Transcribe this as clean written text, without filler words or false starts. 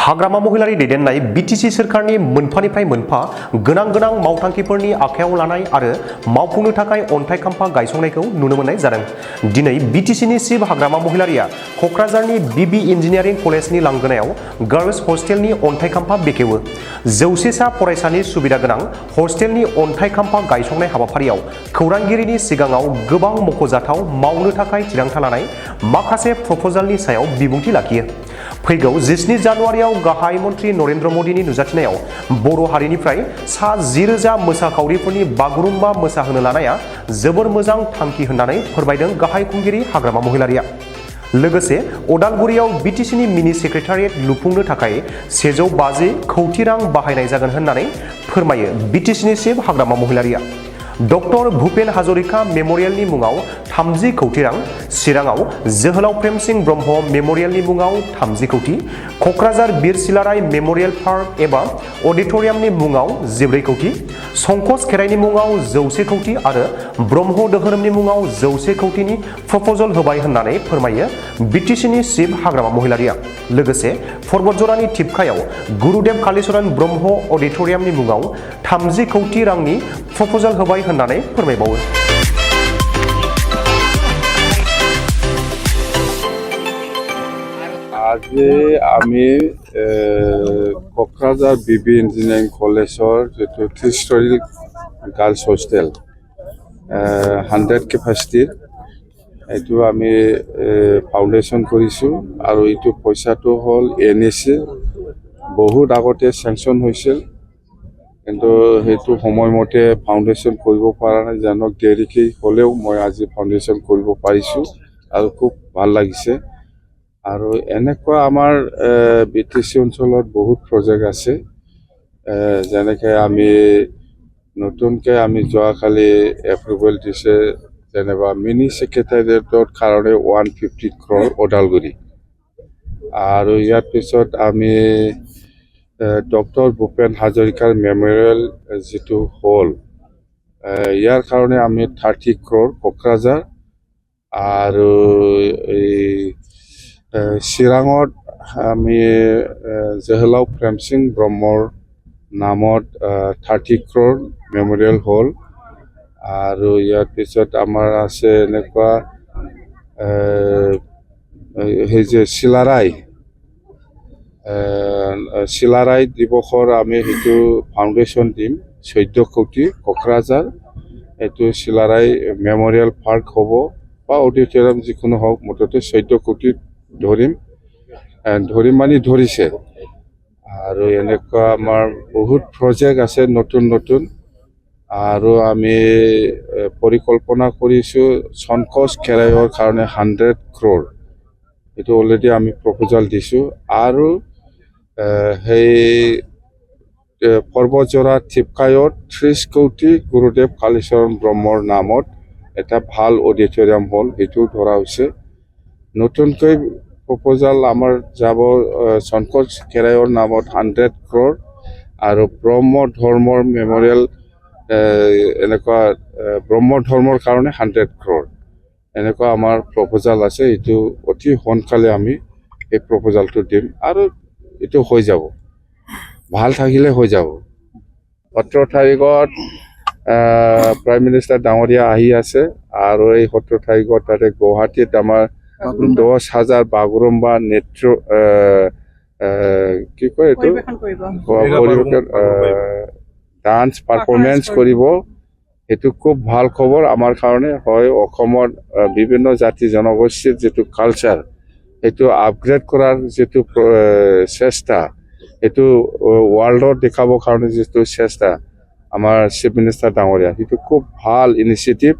हाग्रामा महिलारि दैदेननाय BTC सोरखारनि मोनफानिफ्राय मोनफा गोनां मावथांखिफोरनि आखायाव लानाय आरो मावफुंनो थाखाय अन्थाइ खाम्फा गायसंनायखौ नुनो मोननाय जादों। दिनै बीटीसीनि चिफ हाग्रामा महिलारिया कक्राझारनि बीबी इन्जिनियारिं कलेजनि लांगोनायाव गार्लस हस्टेलनि अन्थाइ खाम्फा बेखेवो। 100 सा फरायसानि सुबिदा गोनां हस्टेलनि अन्थाइ खाम्फा गायसंनाय हाबाफारियाव खौरांगिरिनि सिगाङाव गोबां मख'जाथाव मावनो थाखाय थिरांथा लानाय माखासे प्रप'जालनि सायाव बिबुंथि लाखियो। फैगौ 17 जानुवारियाव गाहाय मन्त्रि नरेन्द्र मदिनि नुजाथिनायाव बर' हारिनिफ्राय सा 10,000 मोसाखावरिफोरनि बागुरुम्बा मोसाहोनो लानाया जोबोर मोजां थांखि होननानै फोरमायदों गाहाय खुंगिरि हाग्रामा महिलारिया। लोगोसे अदालगुरियाव बीटीसीनि मिनि सेक्रेटारियेट लुफुंनो थाखाय 150 कौटि रां बाहायनाय जागोन होननानै फोरमायो बीटीसीनि चिफ हाग्रामा महिलारिया। डक्टर भुपेन हाजरिका मेम'रियेलनि मुङाव 30 कौटि रां, चिराङाव जोहोलाव प्रेमसिंह ब्रह्म मेम'रियेलनि मुङाव 30 कौटि, कक्राझार बीर सिलाराय मेम'रियेल पार्क एबा अडिट'रियामनि मुङाव 14 कौटि, संकस खेराइनि मुङाव 100 कौटि आरो ब्रह्म दोहोरोमनि मुङाव 100 कौटिनि प्रप'जल होबाय होननानै फोरमायो बीटीसीनि चिफ हाग्रामा महिलारिया। लोगोसे पर्बतजरानि थिपकायाव गुरुदेव कालीचरण ब्रह्म अडिट'रियामनि मुङाव 30 कौटि रांनि प्रप'जल होबाय होननानै फोरमायबावो। আজি আমি কক্ৰাঝাৰ বিবি ইঞ্জিনিয়াৰিং কলেজৰ যেটো 3 ষ্টৰী গাৰ্লছ হোষ্টেল 100 কেপাচিটিৰ এইটো আমি ফাউণ্ডেশ্যন কৰিছোঁ আৰু এইটো পইচাটো হ'ল NEC বহুত আগতে চেংচন হৈছিল, কিন্তু সেইটো সময়মতে ফাউণ্ডেশ্যন কৰিব পৰা নাই। জানক দেৰিকে হ'লেও মই আজি ফাউণ্ডেশ্যন কৰিব পাৰিছোঁ আৰু খুব ভাল লাগিছে। আৰু এনেকুৱা আমাৰ BTC অঞ্চলত বহুত প্ৰজেক্ট আছে, যেনেকৈ আমি নতুনকৈ আমি যোৱাকালি এপ্ৰুভেল দিছে যেনিবা মিনি ছেক্ৰেটাৰিয়েটৰ কাৰণে 150 crore ওদালগুৰি। আৰু ইয়াৰ পিছত আমি ডক্টৰ ভূপেন হাজৰিকাৰ মেম'ৰিয়েল যিটো হ'ল ইয়াৰ কাৰণে আমি 30 crore কোকৰাঝাৰ। আৰু চিৰাঙত আমি জহলাও প্ৰেমসিং ব্ৰহ্মৰ নামত 30 crore মেম'ৰিয়েল হ'ল। আৰু ইয়াৰ পিছত আমাৰ আছে এনেকুৱা সেই যে চিলাৰাই দিৱসৰ আমি সেইটো ফাউণ্ডেশ্যন দিম 14 কৌটি কোকৰাঝাৰ। এইটো চিলাৰাই মেম'ৰিয়েল পাৰ্ক হ'ব বা অডিটৰিয়াম যিকোনো হওক, মুঠতে 14 কৌটি ধৰিম মানে ধৰিছে। আৰু এনেকুৱা আমাৰ বহুত প্ৰজেক্ট আছে নতুন। আৰু আমি পৰিকল্পনা কৰিছোঁ সংকোচ খেৰাইৰ কাৰণে 100 crore, এইটো অলৰেডি আমি প্ৰপ'জাল দিছোঁ। আৰু সেই পৰ্বতজৰা থিপকায়ত 30 কৌটি গুৰুদেৱ কালীচৰণ ব্ৰহ্মৰ নামত এটা ভাল অডিটৰিয়াম হ'ল, সেইটো ধৰা হৈছে। নতুনকৈ প্ৰপ'জাল আমাৰ যাব সংকোচ খেৰাইৰ নামত 100 crore আৰু ব্ৰহ্ম ধৰ্মৰ মেম'ৰিয়েল এনেকুৱা ব্ৰহ্ম ধৰ্মৰ কাৰণে 100 crore এনেকুৱা আমাৰ প্ৰপ'জাল আছে। এইটো অতি সোনকালে আমি এই প্ৰপ'জালটো দিম আৰু এইটো হৈ যাব, ভাল থাকিলে হৈ যাব। 17 তাৰিখত প্ৰাইম মিনিষ্টাৰ ডাঙৰীয়া আহি আছে আৰু এই 17 তাৰিখত তাতে গুৱাহাটীত আমাৰ 10,000 বাগৰুম্বা নৃত্য কি কয় এইটো ডান্স পাৰফৰ্মেঞ্চ কৰিব। সেইটো খুব ভাল খবৰ আমাৰ কাৰণে হয়। অসমৰ বিভিন্ন জাতি জনগোষ্ঠীৰ যিটো কালচাৰ সেইটো আপগ্ৰেড কৰাৰ যিটো চেষ্টা, সেইটো ৱৰ্ল্ডত দেখাবৰ কাৰণে যিটো চেষ্টা আমাৰ চিফ মিনিষ্টাৰ ডাঙৰীয়া, সেইটো খুব ভাল ইনিচিয়েটিভ।